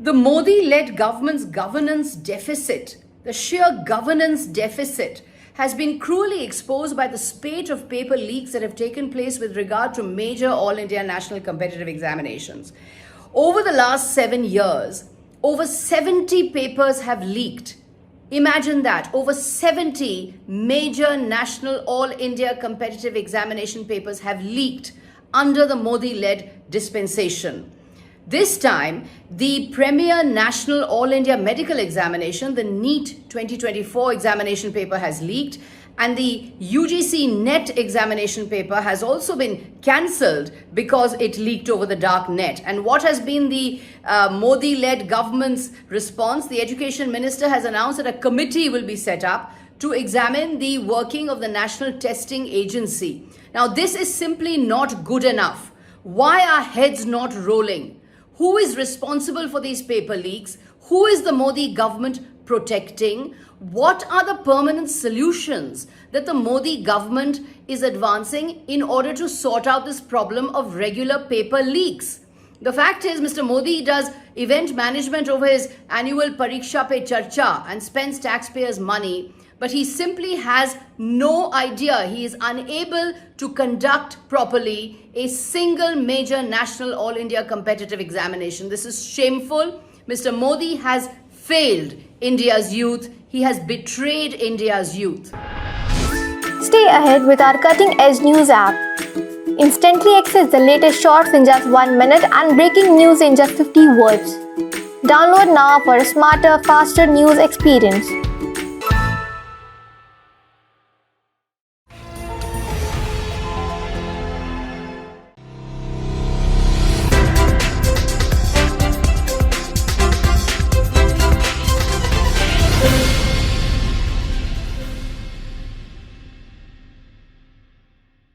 The Modi-led government's governance deficit, the sheer governance deficit, has been cruelly exposed by the spate of paper leaks that have taken place with regard to major All India national competitive examinations. Over the last 7 years, over 70 papers have leaked. Imagine that, over 70 major national All India competitive examination papers have leaked under the Modi-led dispensation. This time, the premier national All India medical examination, the NEET 2024 examination paper has leaked, and the UGC NET examination paper has also been cancelled because it leaked over the dark net. And what has been the Modi-led government's response? The Education Minister has announced that a committee will be set up to examine the working of the National Testing Agency. Now, this is simply not good enough. Why are heads not rolling? Who is responsible for these paper leaks? Who is the Modi government protecting? What are the permanent solutions that the Modi government is advancing in order to sort out this problem of regular paper leaks? The fact is, Mr. Modi does event management over his annual Pariksha Pe Charcha and spends taxpayers' money, but he simply has no idea. He is unable to conduct properly a single major national All India competitive examination. This is shameful. Mr. Modi has failed India's youth. He has betrayed India's youth. Stay ahead with our cutting-edge news app. Instantly access the latest shorts in just 1 minute and breaking news in just 50 words. Download now for a smarter, faster news experience.